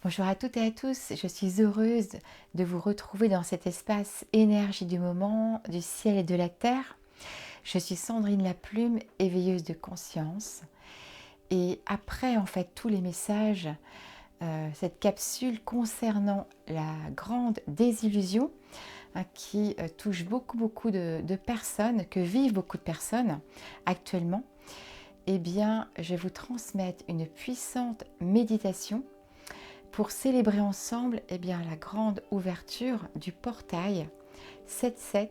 Bonjour à toutes et à tous, je suis heureuse de vous retrouver dans cet espace énergie du moment, du ciel et de la terre. Je suis Sandrine Laplume, éveilleuse de conscience. Et après en fait tous les messages, cette capsule concernant la grande désillusion qui touche beaucoup de personnes, que vivent beaucoup de personnes actuellement, eh bien je vais vous transmettre une puissante méditation pour célébrer ensemble la grande ouverture du portail 7-7,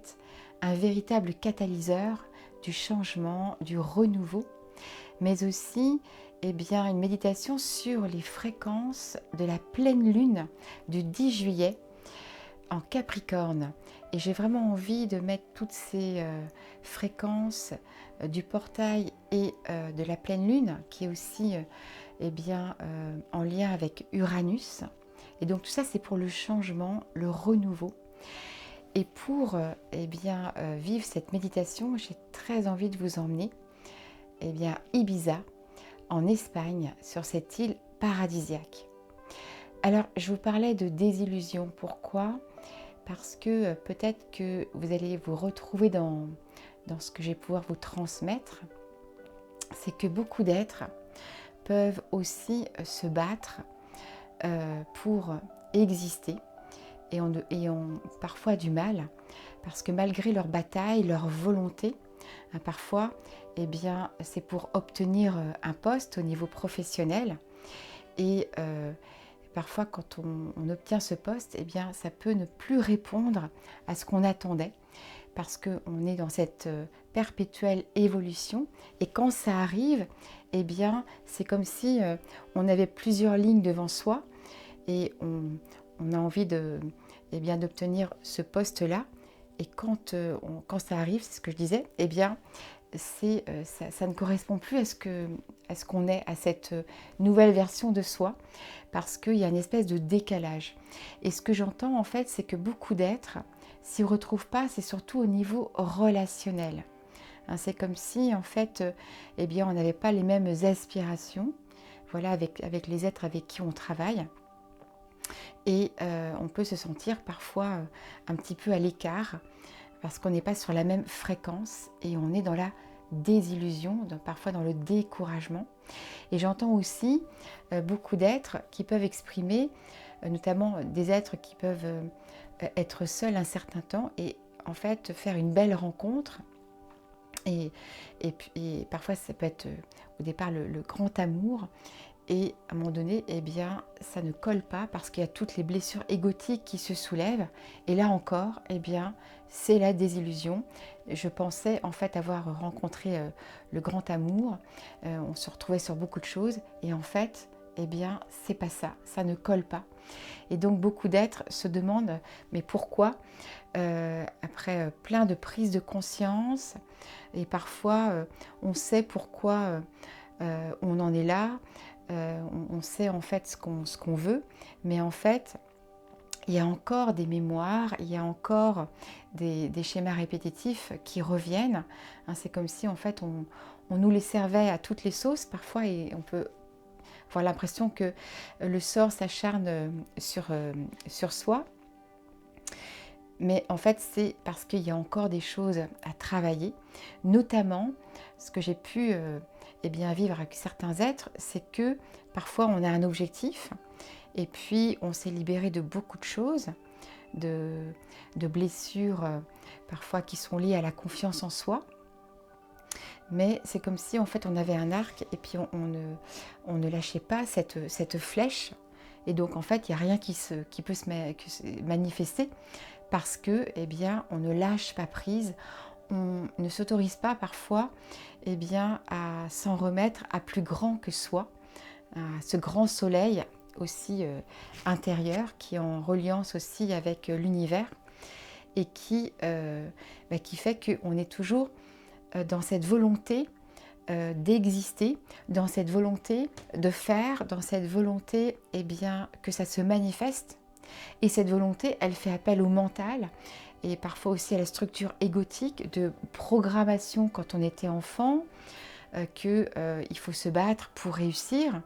un véritable catalyseur du changement, du renouveau, mais aussi une méditation sur les fréquences de la pleine lune du 10 juillet en Capricorne. Et j'ai vraiment envie de mettre toutes ces fréquences du portail et de la pleine lune, qui est aussi en lien avec Uranus. Et donc tout ça, c'est pour le changement, le renouveau. Et pour vivre cette méditation, j'ai très envie de vous emmener Ibiza, en Espagne, sur cette île paradisiaque. Alors, je vous parlais de désillusion. Pourquoi ? Parce que peut-être que vous allez vous retrouver dans ce que je vais pouvoir vous transmettre. C'est que beaucoup d'êtres peuvent aussi se battre pour exister et ont parfois du mal parce que malgré leur bataille, leur volonté, parfois c'est pour obtenir un poste au niveau professionnel et parfois quand on obtient ce poste, ça peut ne plus répondre à ce qu'on attendait parce qu'on est dans cette perpétuelle évolution et quand ça arrive, c'est comme si on avait plusieurs lignes devant soi et on a envie d'obtenir ce poste-là et quand ça arrive, c'est ce que je disais, ça ne correspond plus à ce qu'on est, à cette nouvelle version de soi parce qu'il y a une espèce de décalage. Et ce que j'entends en fait, c'est que beaucoup d'êtres s'y retrouvent pas, c'est surtout au niveau relationnel. C'est comme si en fait, on n'avait pas les mêmes aspirations, voilà, avec les êtres avec qui on travaille. Et on peut se sentir parfois un petit peu à l'écart parce qu'on n'est pas sur la même fréquence et on est dans la désillusion, parfois dans le découragement. Et j'entends aussi beaucoup d'êtres qui peuvent exprimer, notamment des êtres qui peuvent être seuls un certain temps et en fait faire une belle rencontre. Et parfois ça peut être au départ le grand amour et à un moment donné ça ne colle pas parce qu'il y a toutes les blessures égotiques qui se soulèvent et là encore c'est la désillusion. Je pensais en fait avoir rencontré le grand amour, on se retrouvait sur beaucoup de choses et en fait c'est pas ça, ça ne colle pas. Et donc beaucoup d'êtres se demandent mais pourquoi après plein de prises de conscience et parfois on sait pourquoi on en est là, on sait en fait ce qu'on veut, mais en fait il y a encore des mémoires, il y a encore des schémas répétitifs qui reviennent. C'est comme si en fait on nous les servait à toutes les sauces parfois et on peut avoir l'impression que le sort s'acharne sur soi. Mais en fait, c'est parce qu'il y a encore des choses à travailler, notamment ce que j'ai pu vivre avec certains êtres, c'est que parfois on a un objectif et puis on s'est libéré de beaucoup de choses, de blessures parfois qui sont liées à la confiance en soi. Mais c'est comme si en fait on avait un arc et puis on ne lâchait pas cette flèche. Et donc en fait il n'y a rien qui peut se manifester parce que on ne lâche pas prise, on ne s'autorise pas parfois à s'en remettre à plus grand que soi, à ce grand soleil aussi intérieur qui est en reliance aussi avec l'univers et qui fait qu'on est toujours dans cette volonté d'exister, dans cette volonté de faire, dans cette volonté que ça se manifeste. Et cette volonté, elle fait appel au mental et parfois aussi à la structure égotique de programmation quand on était enfant, qu'il faut se battre pour réussir.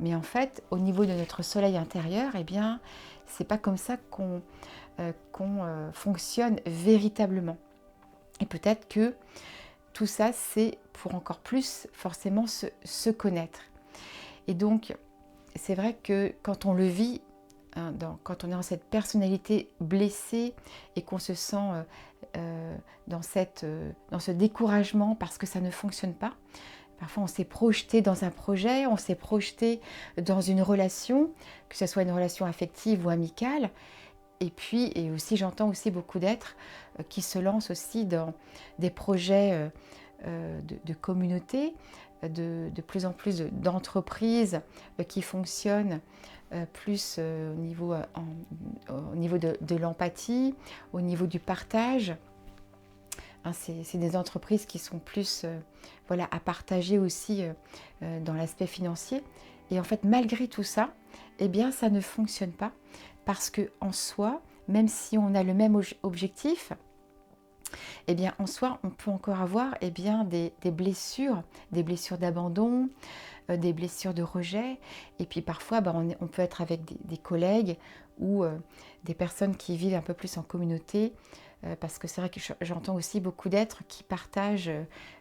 Mais en fait, au niveau de notre soleil intérieur, eh bien, c'est pas comme ça qu'on fonctionne véritablement. Et peut-être que tout ça, c'est pour encore plus forcément se connaître. Et donc, c'est vrai que quand on le vit, hein, quand on est dans cette personnalité blessée et qu'on se sent dans ce découragement parce que ça ne fonctionne pas, parfois on s'est projeté dans un projet, on s'est projeté dans une relation, que ce soit une relation affective ou amicale. Et aussi, j'entends aussi beaucoup d'êtres qui se lancent aussi dans des projets de communauté, de plus en plus d'entreprises qui fonctionnent plus au niveau de l'empathie, au niveau du partage. Hein, c'est des entreprises qui sont plus voilà, à partager aussi dans l'aspect financier. Et en fait, malgré tout ça, eh bien, ça ne fonctionne pas parce qu'en soi, même si on a le même objectif, eh bien, en soi, on peut encore avoir des blessures d'abandon, des blessures de rejet. Et puis parfois, on peut être avec des collègues ou des personnes qui vivent un peu plus en communauté. Parce que c'est vrai que j'entends aussi beaucoup d'êtres qui partagent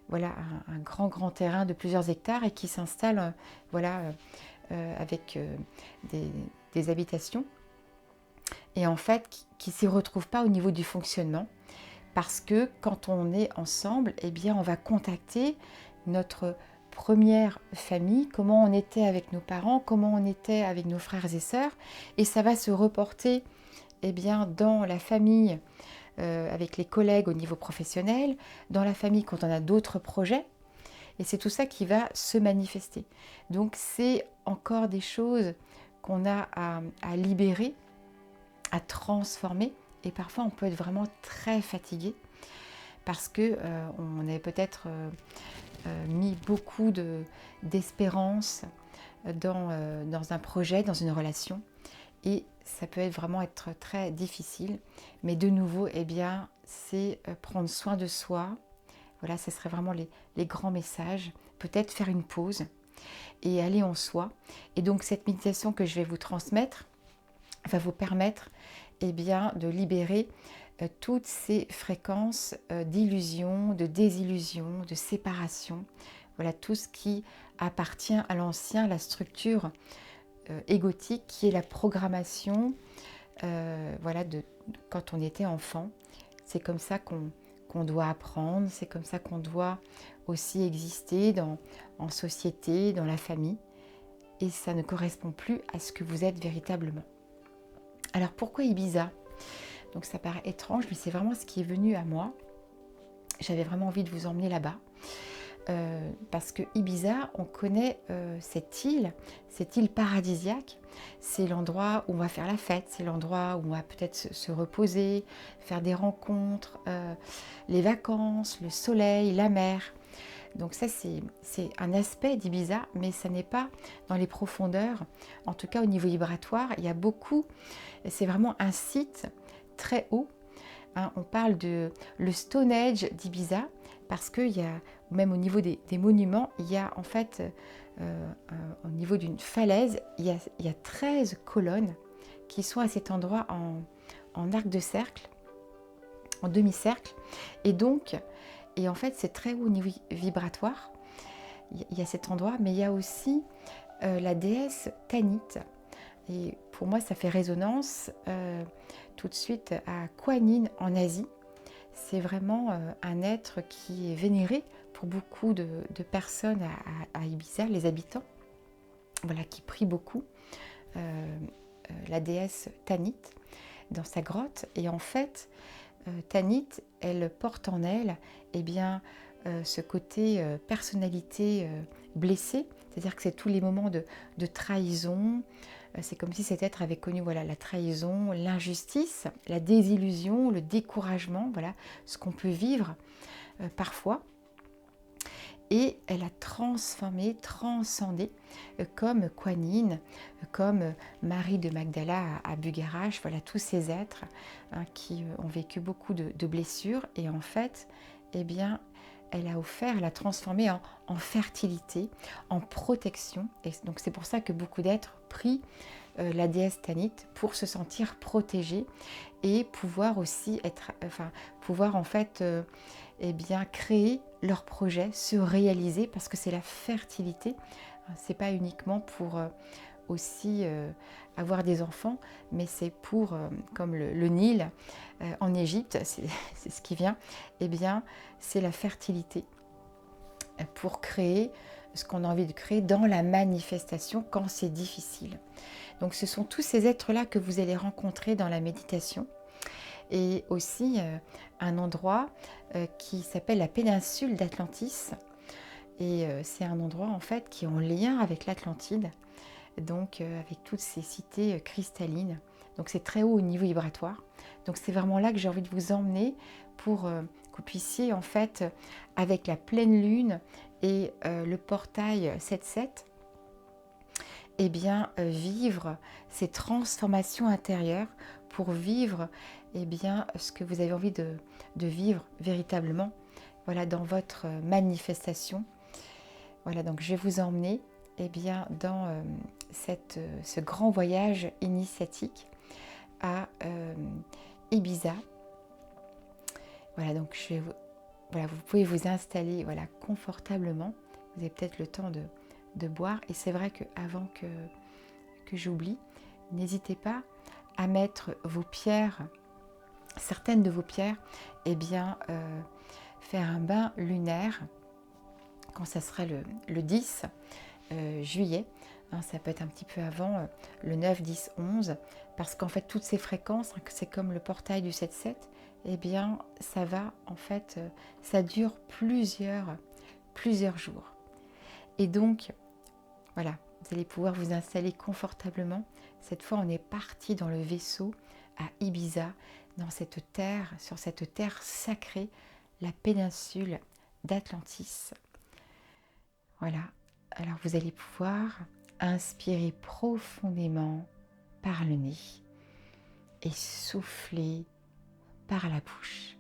voilà, un grand terrain de plusieurs hectares et qui s'installent voilà, avec des habitations. Et en fait, qui ne s'y retrouvent pas au niveau du fonctionnement. Parce que quand on est ensemble, eh bien, on va contacter notre première famille, comment on était avec nos parents, comment on était avec nos frères et sœurs. Et ça va se reporter eh bien, dans la famille avec les collègues au niveau professionnel, dans la famille quand on a d'autres projets. Et c'est tout ça qui va se manifester. Donc c'est encore des choses qu'on a à libérer, à transformer. Et parfois on peut être vraiment très fatigué parce que on avait peut-être mis beaucoup d'espérance dans un projet, dans une relation. Et ça peut vraiment être très difficile. Mais de nouveau, eh bien, c'est prendre soin de soi. Voilà, ce serait vraiment les grands messages. Peut-être faire une pause et aller en soi. Et donc, cette méditation que je vais vous transmettre va vous permettre eh bien, de libérer toutes ces fréquences d'illusion, de désillusion, de séparation. Voilà, tout ce qui appartient à l'ancien, la structure égotique qui est la programmation voilà, quand on était enfant. C'est comme ça qu'on doit apprendre, c'est comme ça qu'on doit aussi exister en société, dans la famille. Et ça ne correspond plus à ce que vous êtes véritablement. Alors pourquoi Ibiza? Donc ça paraît étrange, mais c'est vraiment ce qui est venu à moi. J'avais vraiment envie de vous emmener là-bas. Parce que Ibiza, on connaît cette île paradisiaque. C'est l'endroit où on va faire la fête, c'est l'endroit où on va peut-être se reposer, faire des rencontres, les vacances, le soleil, la mer. Donc ça, c'est un aspect d'Ibiza, mais ça n'est pas dans les profondeurs. En tout cas, au niveau vibratoire, il y a beaucoup. C'est vraiment un site très haut. Hein, on parle de le Stone Age d'Ibiza parce qu'il y a, même au niveau des monuments, il y a en fait, au niveau d'une falaise, il y a 13 colonnes qui sont à cet endroit en arc de cercle, en demi-cercle. Et en fait, c'est très haut au niveau vibratoire. Il y a cet endroit, mais il y a aussi la déesse Tanit. Et pour moi, ça fait résonance tout de suite à Kuan Yin en Asie. C'est vraiment un être qui est vénéré pour beaucoup de personnes à Ibiza, les habitants, voilà, qui prient beaucoup la déesse Tanit dans sa grotte. Et en fait, Tanit, elle porte en elle eh bien, ce côté personnalité blessée, c'est-à-dire que c'est tous les moments de trahison. C'est comme si cet être avait connu voilà, la trahison, l'injustice, la désillusion, le découragement, voilà, ce qu'on peut vivre parfois. Et elle a transformé, transcendé, comme Kuan Yin, comme Marie de Magdala à Bugarach, voilà, tous ces êtres hein, qui ont vécu beaucoup de blessures. Et en fait, eh bien, elle a offert, elle a transformé en fertilité, en protection. Et donc c'est pour ça que beaucoup d'êtres prient la déesse Tanit pour se sentir protégés et pouvoir aussi pouvoir en fait eh bien, créer leurs projets, se réaliser, parce que c'est la fertilité. C'est pas uniquement pour aussi avoir des enfants, mais c'est pour, comme le Nil en Égypte, c'est ce qui vient, eh bien, c'est la fertilité pour créer ce qu'on a envie de créer dans la manifestation quand c'est difficile. Donc ce sont tous ces êtres-là que vous allez rencontrer dans la méditation. Et aussi un endroit qui s'appelle la péninsule d'Atlantis. Et c'est un endroit en fait qui est en lien avec l'Atlantide, donc avec toutes ces cités cristallines. Donc c'est très haut au niveau vibratoire. Donc c'est vraiment là que j'ai envie de vous emmener pour que vous puissiez en fait, avec la pleine lune et le portail 7-7, eh bien, vivre ces transformations intérieures pour vivre eh bien, ce que vous avez envie de vivre véritablement, voilà, dans votre manifestation. Voilà, donc je vais vous emmener eh bien, dans ce grand voyage initiatique à Ibiza. Voilà, donc voilà, vous pouvez vous installer voilà, confortablement. Vous avez peut-être le temps de boire. Et c'est vrai qu'avant que j'oublie, n'hésitez pas à mettre vos pierres, certaines de vos pierres, eh bien, faire un bain lunaire quand ça sera le 10 juillet. Hein, ça peut être un petit peu avant, le 9, 10, 11, parce qu'en fait, toutes ces fréquences, hein, c'est comme le portail du 7-7, eh bien, ça va, en fait, ça dure plusieurs jours. Et donc, voilà, vous allez pouvoir vous installer confortablement. Cette fois, on est parti dans le vaisseau à Ibiza, dans cette terre, sur cette terre sacrée, la péninsule d'Atlantis. Voilà, alors vous allez pouvoir inspirer profondément par le nez et souffler par la bouche.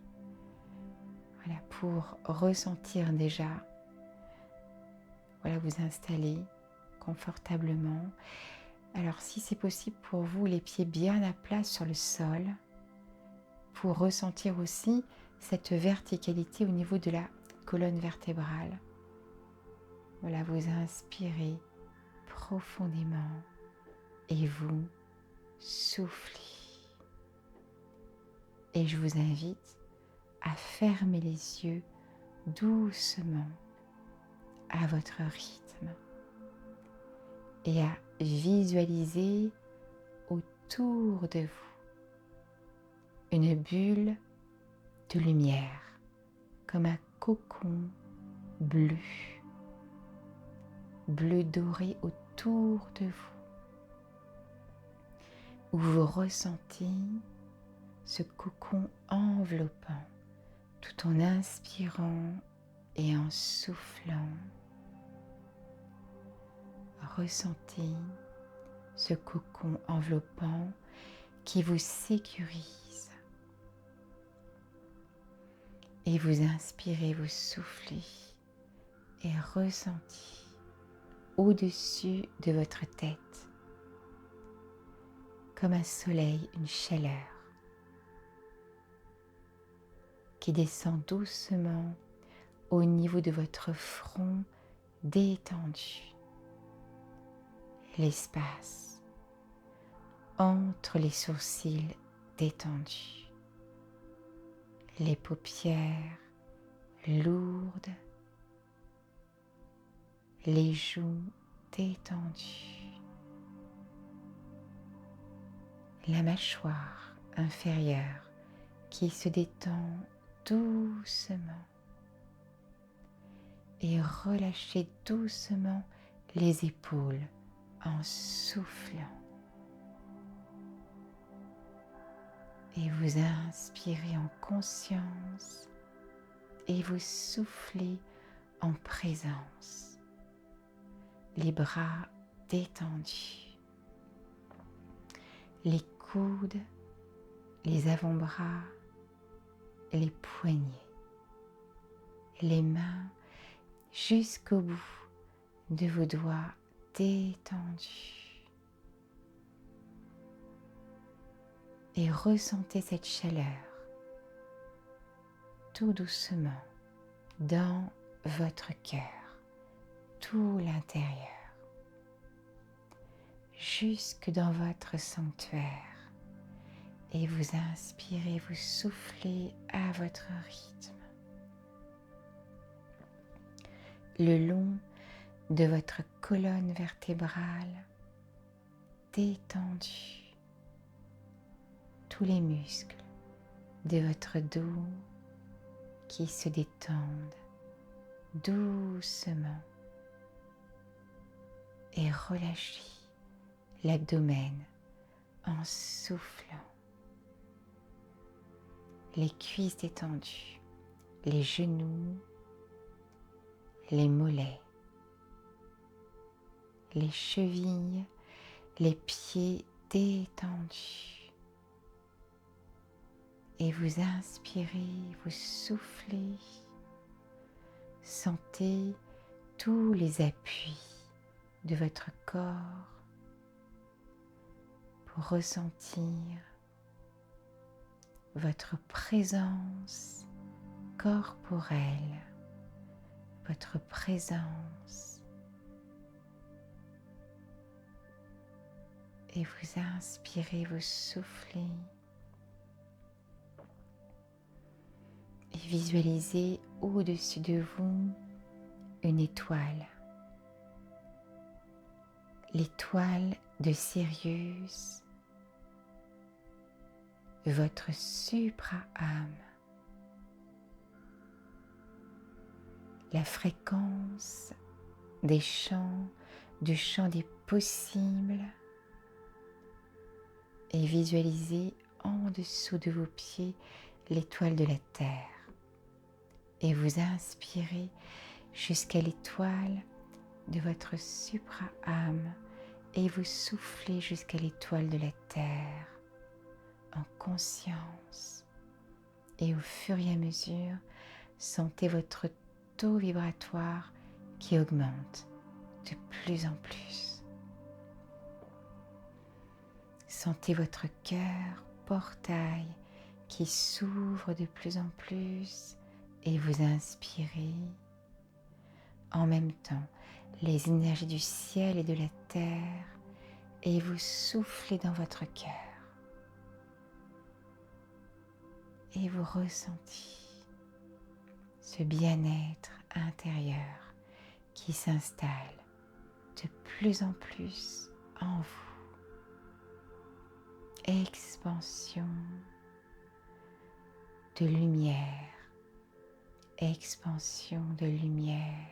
Voilà, pour ressentir déjà, voilà, vous installer confortablement. Alors si c'est possible pour vous, les pieds bien à plat sur le sol, pour ressentir aussi cette verticalité au niveau de la colonne vertébrale. Voilà, vous inspirez profondément et vous soufflez. Et je vous invite à fermer les yeux doucement à votre rythme et à visualiser autour de vous une bulle de lumière comme un cocon bleu doré autour de vous, où vous ressentez ce cocon enveloppant tout en inspirant et en soufflant. Ressentez ce cocon enveloppant qui vous sécurise. Et vous inspirez, vous soufflez et ressentez au-dessus de votre tête, comme un soleil, une chaleur qui descend doucement au niveau de votre front détendu. L'espace entre les sourcils détendus, les paupières lourdes, les joues détendues, la mâchoire inférieure qui se détend doucement et relâchez doucement les épaules en soufflant. Et vous inspirez en conscience et vous soufflez en présence. Les bras détendus, les coudes, les avant-bras, les poignets. les mains jusqu'au bout de vos doigts détendus. Et ressentez cette chaleur tout doucement dans votre cœur, tout l'intérieur, jusque dans votre sanctuaire. Et vous inspirez, vous soufflez à votre rythme, le long de votre colonne vertébrale détendue, tous les muscles de votre dos qui se détendent doucement, et relâchez l'abdomen en soufflant. Les cuisses détendues, les genoux, les mollets, les chevilles, les pieds détendus. Et vous inspirez, vous soufflez, sentez tous les appuis de votre corps pour ressentir votre présence corporelle, votre présence. Et vous inspirez, vous soufflez et visualisez au-dessus de vous une étoile. L'étoile de Sirius, votre supra-âme. La fréquence des champs, du champ des possibles, et visualisez en dessous de vos pieds l'étoile de la Terre. Et vous inspirez jusqu'à l'étoile de votre supra-âme et vous soufflez jusqu'à l'étoile de la Terre en conscience. Et au fur et à mesure, sentez votre taux vibratoire qui augmente de plus en plus. Sentez votre cœur, portail, qui s'ouvre de plus en plus et vous inspirez. En même temps, les énergies du ciel et de la terre et vous soufflez dans votre cœur. Et vous ressentez ce bien-être intérieur qui s'installe de plus en plus en vous. Expansion de lumière, expansion de lumière,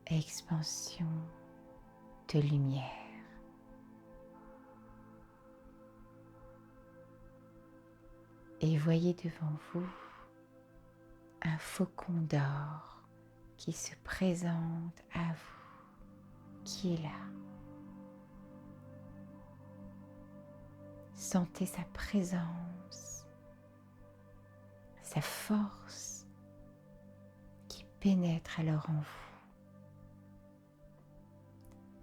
expansion de lumière. Et voyez devant vous un faucon d'or qui se présente à vous, qui est là. Sentez sa présence, sa force qui pénètre alors en vous.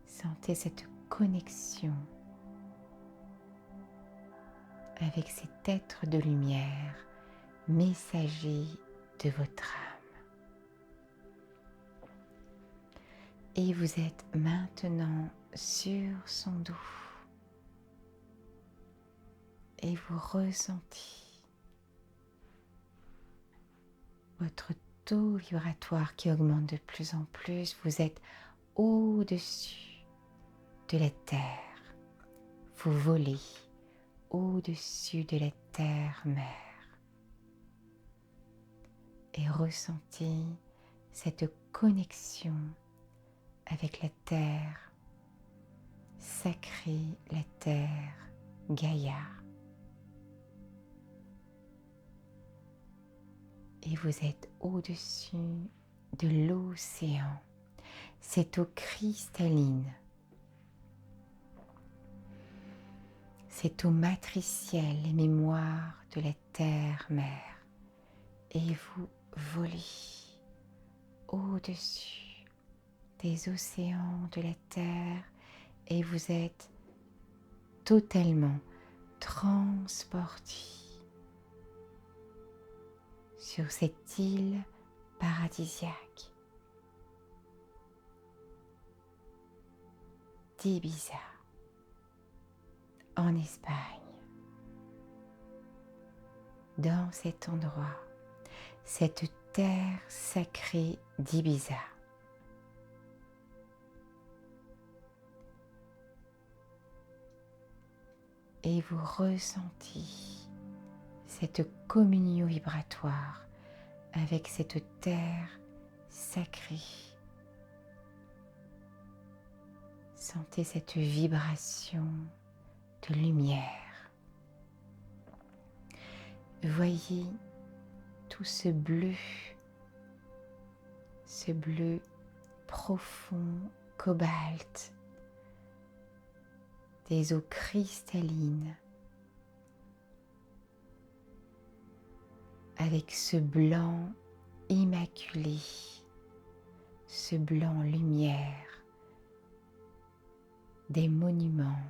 Sentez cette connexion avec cet être de lumière, messager de votre âme. Et vous êtes maintenant sur son dos. Et vous ressentez votre taux vibratoire qui augmente de plus en plus. Vous êtes au-dessus de la terre. Vous volez au-dessus de la terre-mère. Et ressentez cette connexion avec la terre sacrée, la terre Gaïa. Et vous êtes au-dessus de l'océan, cette eau cristalline, cette eau matricielle, les mémoires de la terre-mère et vous volez au-dessus des océans, de la terre, et vous êtes totalement transporté sur cette île paradisiaque d'Ibiza, en Espagne, dans cet endroit, cette terre sacrée d'Ibiza. Et vous ressentez cette communion vibratoire avec cette terre sacrée. Sentez cette vibration de lumière. Voyez tout ce bleu profond, cobalt, des eaux cristallines, avec ce blanc immaculé, ce blanc lumière, des monuments,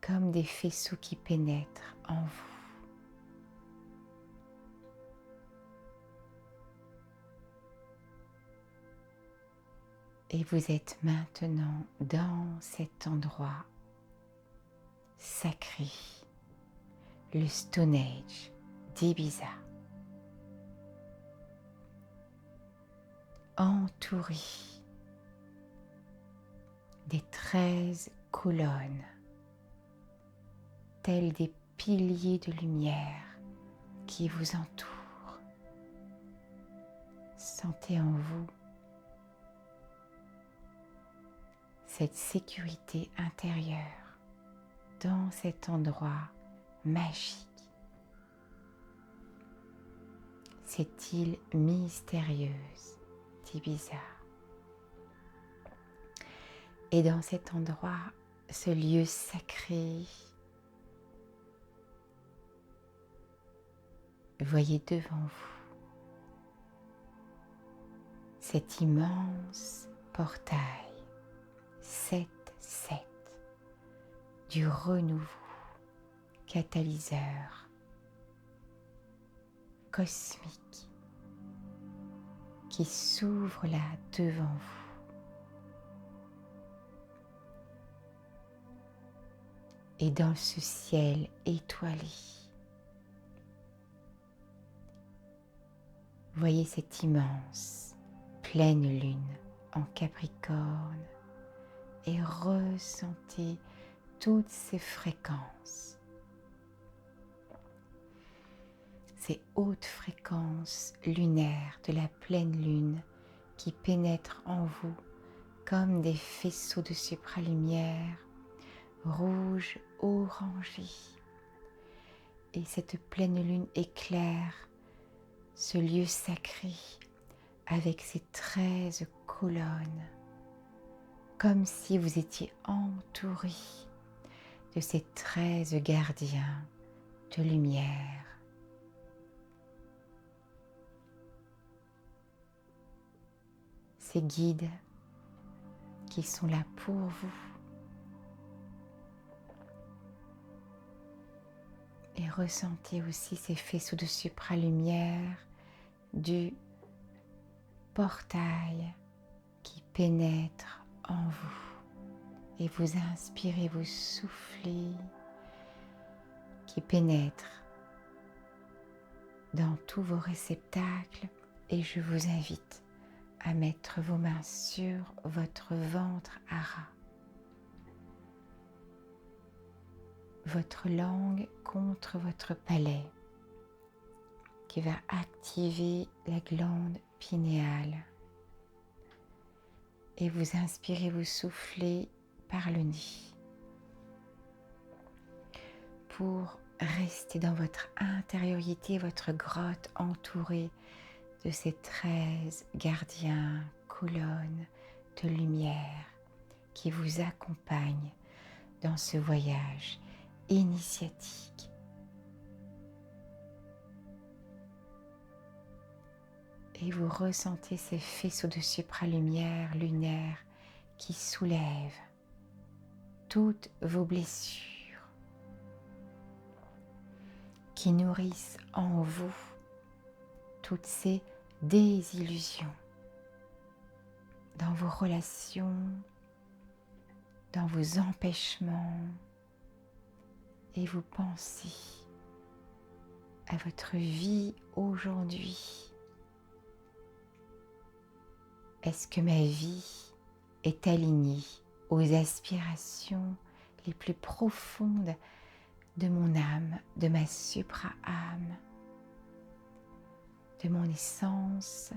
comme des faisceaux qui pénètrent en vous. Et vous êtes maintenant dans cet endroit sacré, le Stone Age d'Ibiza, entouré des 13 colonnes, tels des piliers de lumière qui vous entourent. Sentez en vous cette sécurité intérieure dans cet endroit magique, cette île mystérieuse d'Ibiza. Et dans cet endroit, ce lieu sacré, voyez devant vous cet immense portail 7-7 du renouveau, catalyseur cosmique qui s'ouvre là devant vous. Et dans ce ciel étoilé, voyez cette immense pleine lune en Capricorne et ressentez toutes ces fréquences, ces hautes fréquences lunaires de la pleine lune qui pénètrent en vous comme des faisceaux de supralumière rouge orangé. Et cette pleine lune éclaire ce lieu sacré avec ses 13 colonnes, comme si vous étiez entouré de ces 13 gardiens de lumière. Ces guides qui sont là pour vous. Et ressentez aussi ces faisceaux de supralumière du portail qui pénètre en vous. Et vous inspirez, vous soufflez, qui pénètre dans tous vos réceptacles. Et je vous invite à mettre vos mains sur votre ventre à ras. Votre langue contre votre palais qui va activer la glande pinéale. Et vous inspirez, vous soufflez par le nez pour rester dans votre intériorité, votre grotte entourée de ces 13 gardiens, colonnes de lumière qui vous accompagnent dans ce voyage initiatique Et vous ressentez ces faisceaux de supralumière lunaire qui soulèvent toutes vos blessures, qui nourrissent en vous toutes ces désillusions dans vos relations, dans vos empêchements, et vous pensez à votre vie aujourd'hui. Est-ce que ma vie est alignée aux aspirations les plus profondes de mon âme, de ma supra-âme, de mon essence,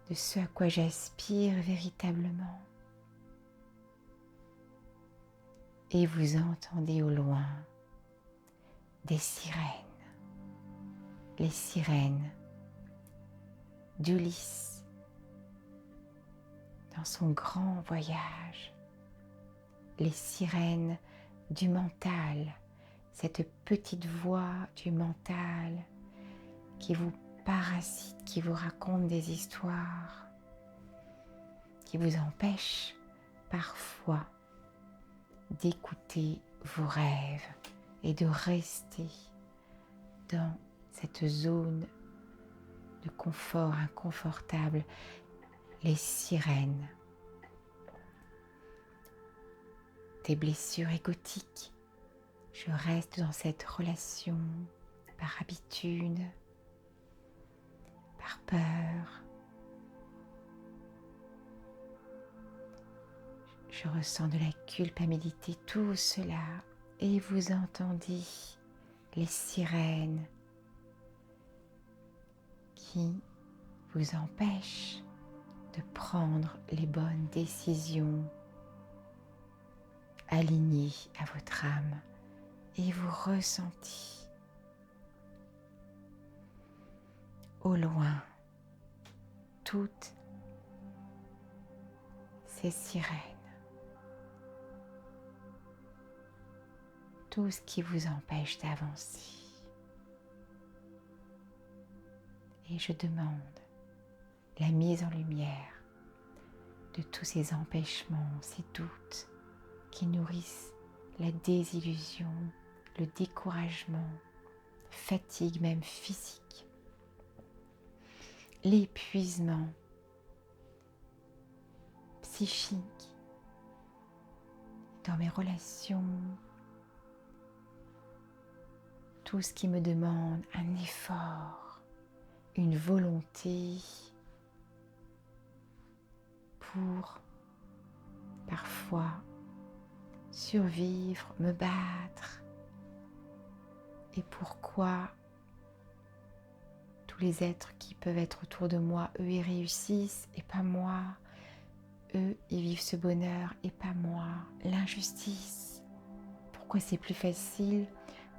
de ce à quoi j'aspire véritablement? Et vous entendez au loin des sirènes, les sirènes d'Ulysse dans son grand voyage, les sirènes du mental, cette petite voix du mental qui vous parasite, qui vous raconte des histoires, qui vous empêche parfois d'écouter vos rêves et de rester dans cette zone de confort inconfortable, les sirènes des blessures égotiques. Je reste dans cette relation par habitude, par peur. Je ressens de la culpabilité, tout cela, et vous entendez les sirènes qui vous empêchent de prendre les bonnes décisions alignées à votre âme, et vous ressentez au loin toutes ces sirènes, tout ce qui vous empêche d'avancer. Et je demande la mise en lumière de tous ces empêchements, ces doutes qui nourrissent la désillusion, le découragement, fatigue même physique, l'épuisement psychique dans mes relations, tout ce qui me demande un effort, une volonté pour parfois survivre, me battre. Et pourquoi tous les êtres qui peuvent être autour de moi, eux, ils réussissent et pas moi. Eux, ils vivent ce bonheur et pas moi. L'injustice. Pourquoi c'est plus facile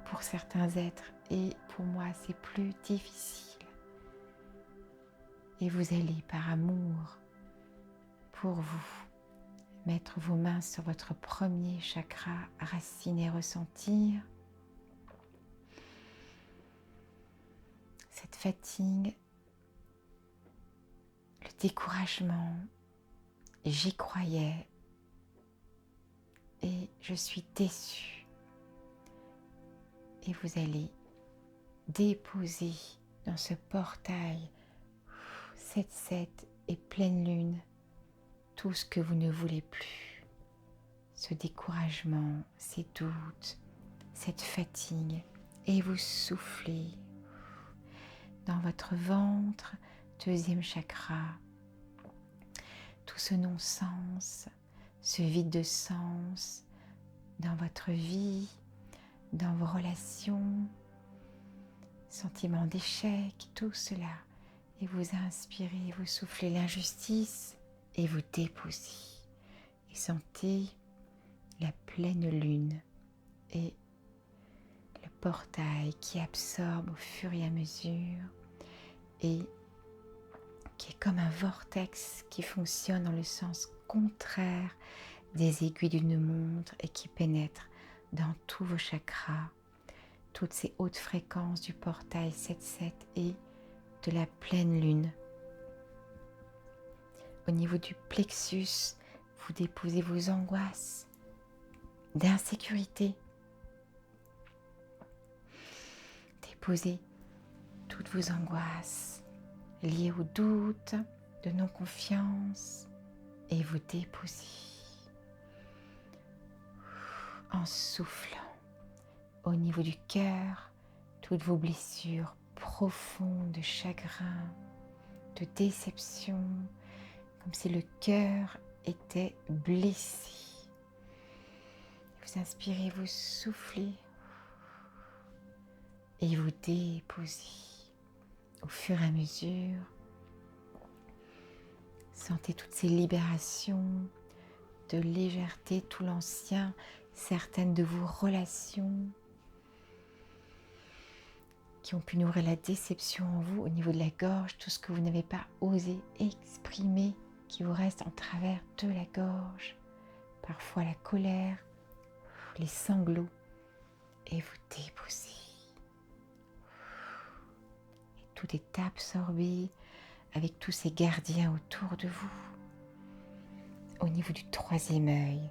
pour certains êtres et pour moi, c'est plus difficile. Et vous allez, par amour pour vous, mettre vos mains sur votre premier chakra racine et ressentir cette fatigue, le découragement. J'y croyais et je suis déçue. Et vous allez déposer dans ce portail 7-7 et pleine lune tout ce que vous ne voulez plus. Ce découragement, ces doutes, cette fatigue. Et vous soufflez dans votre ventre, deuxième chakra, tout ce non-sens, ce vide de sens dans votre vie, dans vos relations, sentiment d'échec, tout cela. Et vous inspirez, vous soufflez l'injustice et vous déposez. Et sentez la pleine lune et le portail qui absorbe au fur et à mesure et qui est comme un vortex qui fonctionne dans le sens contraire des aiguilles d'une montre et qui pénètre dans tous vos chakras, toutes ces hautes fréquences du portail 7-7 et de la pleine lune. Au niveau du plexus, vous déposez vos angoisses d'insécurité. Déposez toutes vos angoisses liées au doute, de non-confiance, et vous déposez en soufflant au niveau du cœur toutes vos blessures profondes de chagrin, de déception, comme si le cœur était blessé. Vous inspirez, vous soufflez et vous déposez au fur et à mesure. Sentez toutes ces libérations de légèreté, tout l'ancien, certaines de vos relations qui ont pu nourrir la déception en vous au niveau de la gorge, tout ce que vous n'avez pas osé exprimer qui vous reste en travers de la gorge, parfois la colère, les sanglots, et vous déposez. Et tout est absorbé avec tous ces gardiens autour de vous. Au niveau du troisième œil,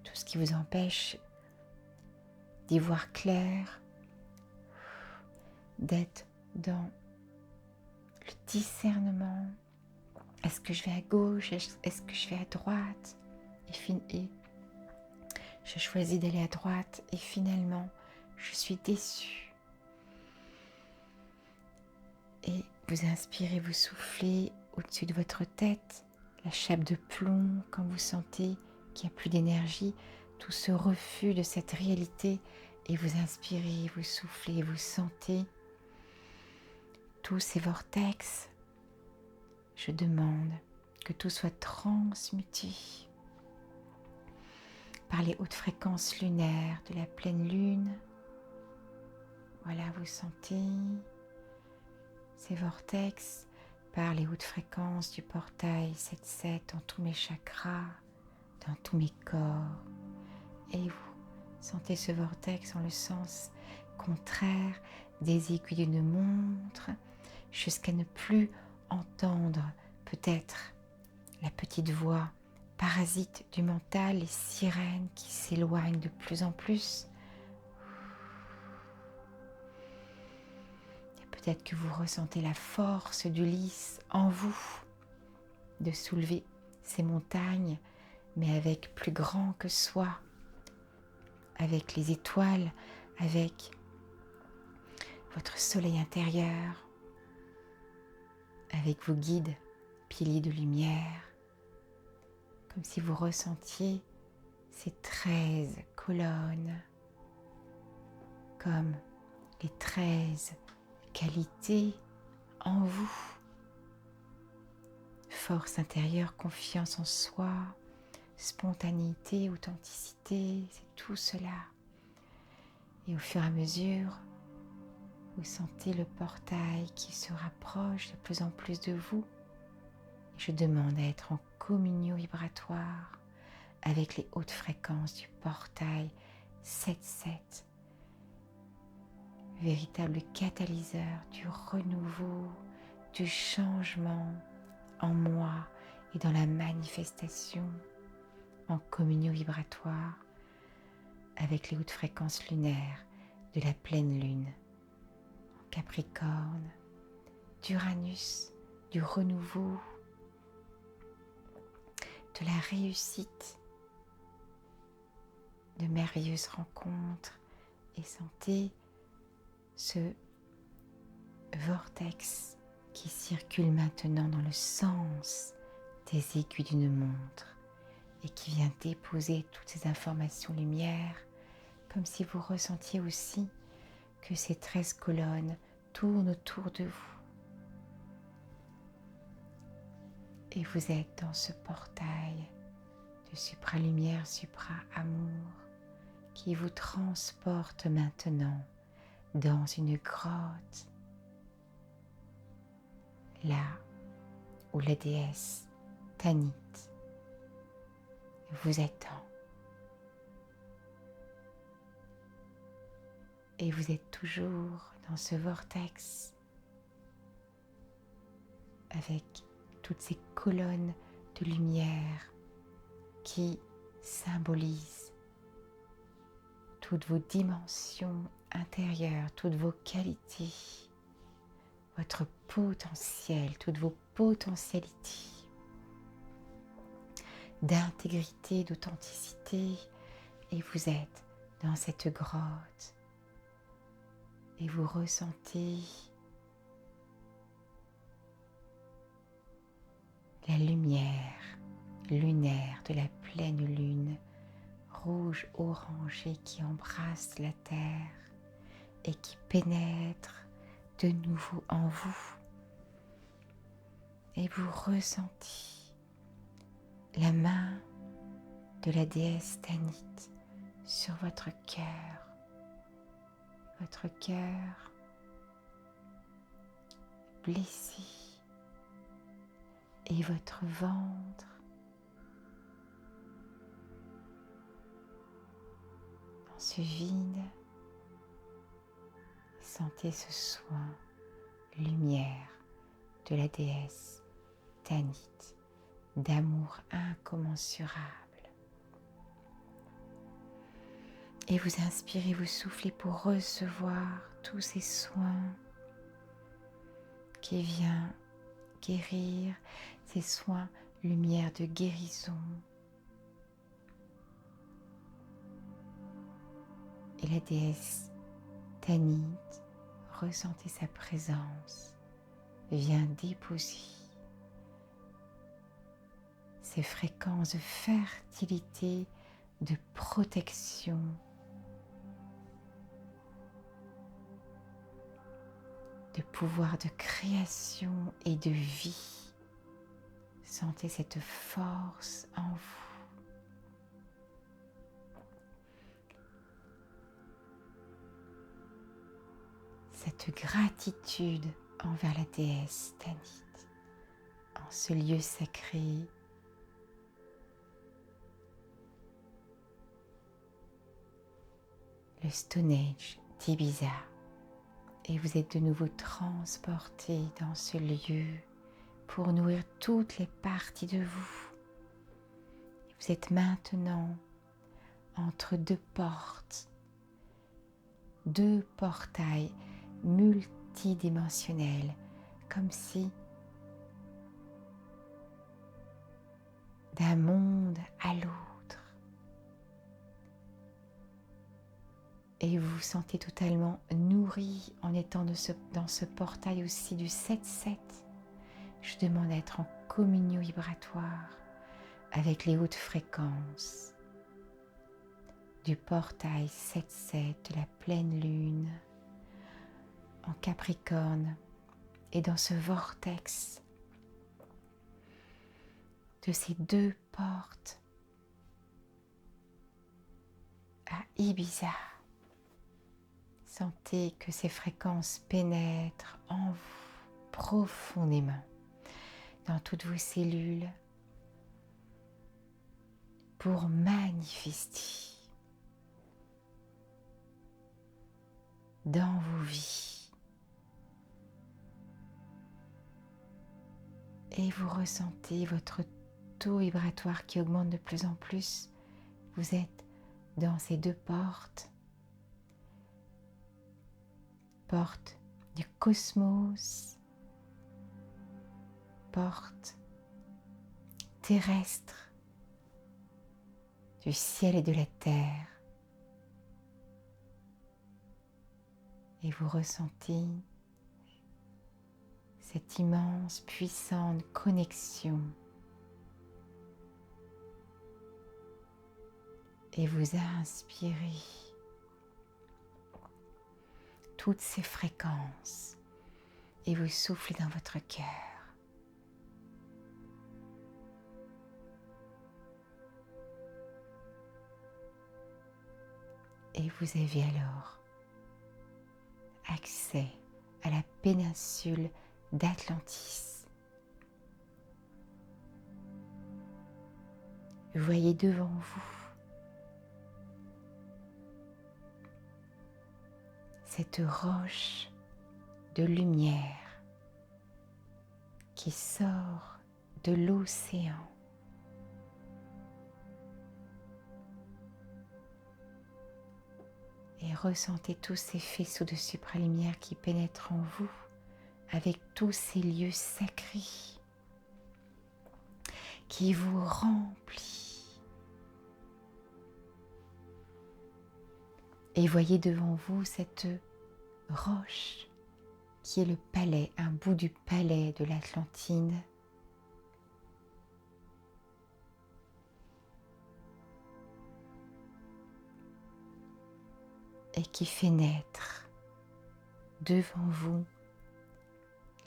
tout ce qui vous empêche d'y voir clair, d'être dans le discernement. Est-ce que je vais à gauche? Est-ce que je vais à droite? Et je choisis d'aller à droite et finalement, je suis déçue. Et vous inspirez, vous soufflez au-dessus de votre tête, la chape de plomb, quand vous sentez qu'il n'y a plus d'énergie, tout ce refus de cette réalité, et vous inspirez, vous soufflez, vous sentez tous ces vortex. Je demande que tout soit transmuté par les hautes fréquences lunaires de la pleine lune. Voilà, vous sentez ces vortex par les hautes fréquences du portail 7-7 dans tous mes chakras, dans tous mes corps. Et vous sentez ce vortex en le sens contraire des aiguilles d'une montre jusqu'à ne plus entendre peut-être la petite voix parasite du mental, les sirènes qui s'éloignent de plus en plus. Et peut-être que vous ressentez la force d'Ulysse en vous de soulever ces montagnes, mais avec plus grand que soi, avec les étoiles, avec votre soleil intérieur, avec vos guides, piliers de lumière, comme si vous ressentiez ces 13 colonnes, comme les 13 qualités en vous. Force intérieure, confiance en soi, spontanéité, authenticité, c'est tout cela. Et au fur et à mesure, vous sentez le portail qui se rapproche de plus en plus de vous. Et je demande à être en communion vibratoire avec les hautes fréquences du portail 7-7, véritable catalyseur du renouveau, du changement en moi et dans la manifestation, en communion vibratoire avec les hautes fréquences lunaires de la pleine lune, en Capricorne, d'Uranus, du renouveau, de la réussite, de merveilleuses rencontres, et sentez ce vortex qui circule maintenant dans le sens des aiguilles d'une montre et qui vient déposer toutes ces informations lumière, comme si vous ressentiez aussi que ces 13 colonnes tournent autour de vous. Et vous êtes dans ce portail de supralumière, supra-amour qui vous transporte maintenant dans une grotte, là où la déesse Tanit vous attend. Et vous êtes toujours dans ce vortex avec toutes ces colonnes de lumière qui symbolisent toutes vos dimensions intérieures, toutes vos qualités, votre potentiel, toutes vos potentialités d'intégrité, d'authenticité. Et vous êtes dans cette grotte et vous ressentez la lumière lunaire de la pleine lune, rouge orangé, qui embrasse la terre et qui pénètre de nouveau en vous. Et vous ressentez la main de la déesse Tanit sur votre cœur blessé, et votre ventre dans ce vide. Sentez ce soin, lumière de la déesse Tanit, d'amour incommensurable. Et vous inspirez, vous soufflez pour recevoir tous ces soins qui viennent guérir, ces soins lumière de guérison. Et la déesse Tanit, ressentez sa présence, vient déposer ces fréquences de fertilité, de protection, de pouvoir de création et de vie. Sentez cette force en vous. Cette gratitude envers la déesse Tanit en ce lieu sacré, le Stone Age d'Ibiza, et vous êtes de nouveau transporté dans ce lieu pour nourrir toutes les parties de vous. Vous êtes maintenant entre deux portes, deux portails multidimensionnels, comme si d'un monde à l'autre. Et vous vous sentez totalement nourri en étant dans ce portail aussi du 7-7. Je demande à être en communion vibratoire avec les hautes fréquences du portail 7-7 de la pleine lune en Capricorne, et dans ce vortex de ces deux portes à Ibiza. Sentez que ces fréquences pénètrent en vous profondément, dans toutes vos cellules, pour manifester dans vos vies. Et vous ressentez votre taux vibratoire qui augmente de plus en plus. Vous êtes dans ces deux portes, porte du cosmos, porte terrestre, du ciel et de la terre. Et vous ressentez cette immense, puissante connexion. Et vous inspirez toutes ces fréquences et vous soufflez dans votre cœur. Et vous avez alors accès à la péninsule d'Atlantis. Vous voyez devant vous cette roche de lumière qui qui sort de l'océan. Et ressentez tous ces faisceaux de supralumière qui pénètrent en vous avec tous ces lieux sacrés qui vous remplissent. Et voyez devant vous cette roche qui est le palais, un bout du palais de l'Atlantide. Et qui fait naître devant vous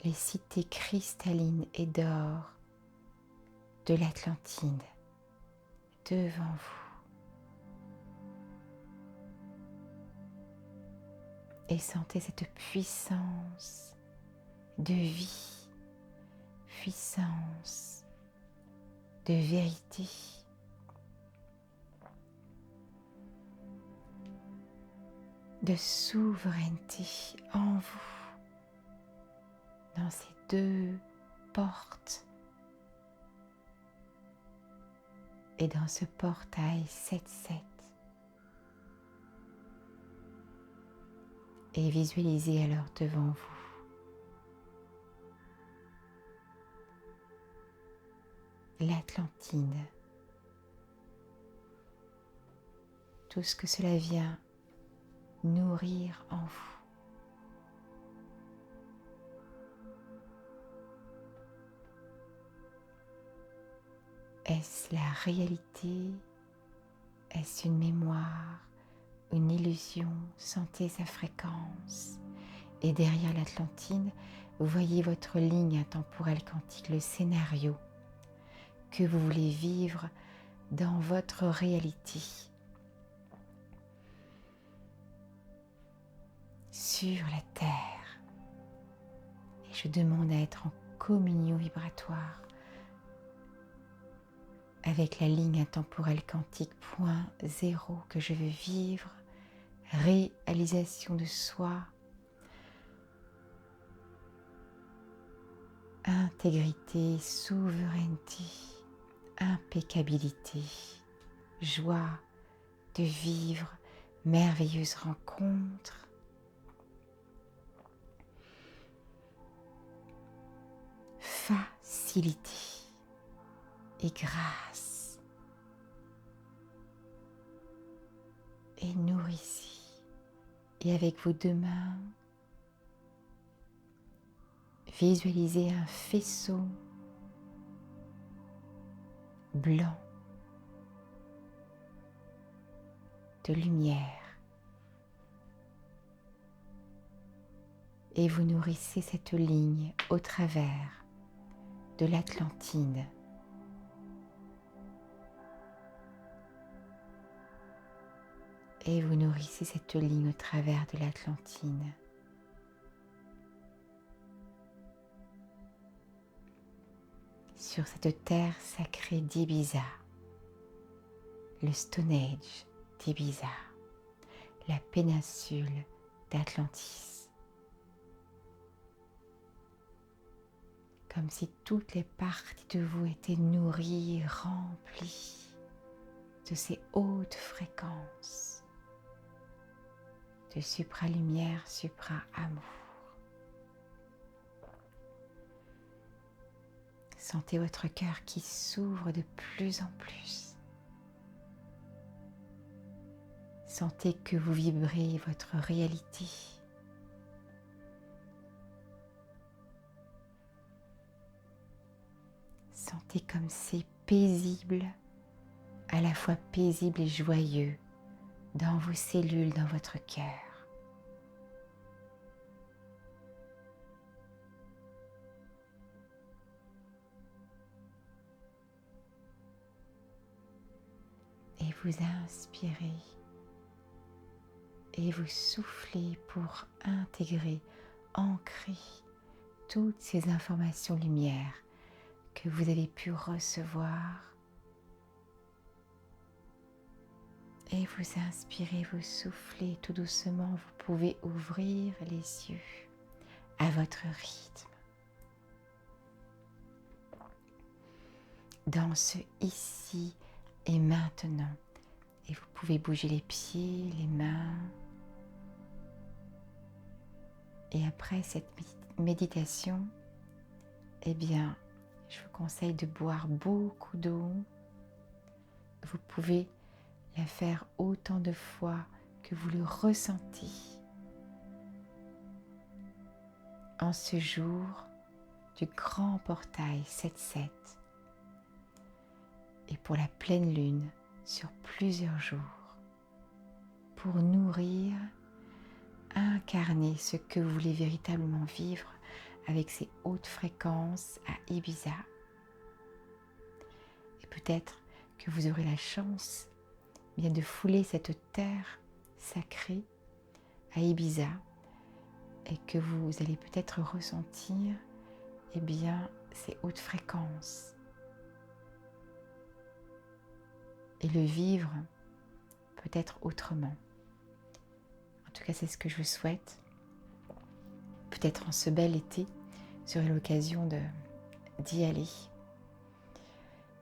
les cités cristallines et d'or de l'Atlantide, devant vous. Et sentez cette puissance de vie, puissance de vérité. De souveraineté en vous, dans ces deux portes et dans ce portail 7-7. Et visualisez alors devant vous l'Atlantide, tout ce que cela vient nourrir en vous. Est-ce la réalité? Est-ce une mémoire? Une illusion? Sentez sa fréquence. Et derrière l'Atlantide, vous voyez votre ligne intemporelle quantique, le scénario que vous voulez vivre dans votre réalité. Sur la Terre. Et je demande à être en communion vibratoire avec la ligne intemporelle quantique point zéro que je veux vivre, réalisation de soi, intégrité, souveraineté, impeccabilité, joie de vivre, merveilleuse rencontre, facilité et grâce. Et nourrissez. Et avec vos deux mains, visualisez un faisceau blanc de lumière. Et vous nourrissez cette ligne au travers de l'Atlantide. Et vous nourrissez cette ligne au travers de l'Atlantide. Sur cette terre sacrée d'Ibiza, le Stone Age d'Ibiza, la péninsule d'Atlantis. Comme si toutes les parties de vous étaient nourries, remplies de ces hautes fréquences de supralumière, supra-amour. Sentez votre cœur qui s'ouvre de plus en plus. Sentez que vous vibrez votre réalité. Sentez comme c'est paisible, à la fois paisible et joyeux, dans vos cellules, dans votre cœur. Et vous inspirez et vous soufflez pour intégrer, ancrer toutes ces informations lumière que vous avez pu recevoir. Et vous inspirez, vous soufflez tout doucement, vous pouvez ouvrir les yeux à votre rythme. dans ce ici et maintenant. Et vous pouvez bouger les pieds, les mains. Et après cette méditation, eh bien, je vous conseille de boire beaucoup d'eau. Vous pouvez la faire autant de fois que vous le ressentez. En ce jour du grand portail 7-7 et pour la pleine lune sur plusieurs jours, pour nourrir, incarner ce que vous voulez véritablement vivre avec ces hautes fréquences à Ibiza. Et peut-être que vous aurez la chance bien de fouler cette terre sacrée à Ibiza et que vous allez peut-être ressentir bien ces hautes fréquences et le vivre peut-être autrement. En tout cas, c'est ce que je vous souhaite. Peut-être en ce bel été, vous aurez l'occasion d'y aller.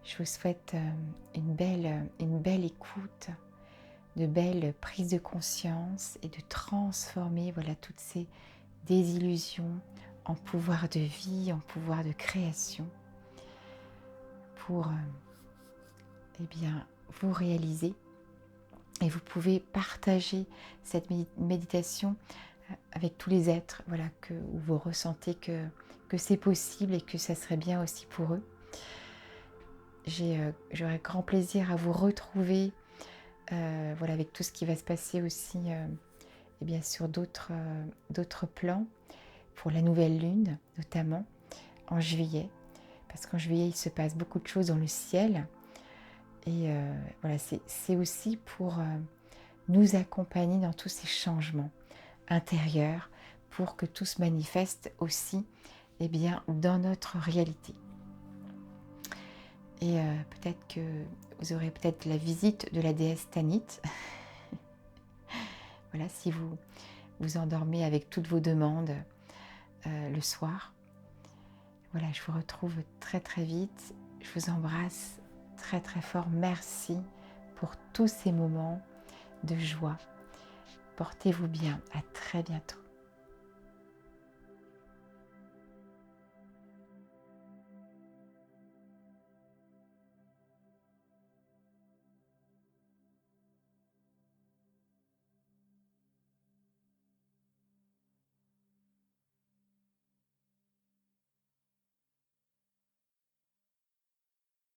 Je vous souhaite une belle écoute, de belles prises de conscience et de transformer toutes ces désillusions en pouvoir de vie, en pouvoir de création pour vous réaliser. Et vous pouvez partager cette méditation avec tous les êtres où vous ressentez que c'est possible et que ça serait bien aussi pour eux. J'aurai grand plaisir à vous retrouver avec tout ce qui va se passer aussi sur d'autres plans pour la nouvelle lune, notamment en juillet, parce qu'en juillet il se passe beaucoup de choses dans le ciel et c'est aussi pour nous accompagner dans tous ces changements intérieurs pour que tout se manifeste aussi dans notre réalité. Et peut-être que vous aurez peut-être la visite de la déesse Tanit. Si vous vous endormez avec toutes vos demandes le soir. Je vous retrouve très très vite. Je vous embrasse très très fort. Merci pour tous ces moments de joie. Portez-vous bien. À très bientôt.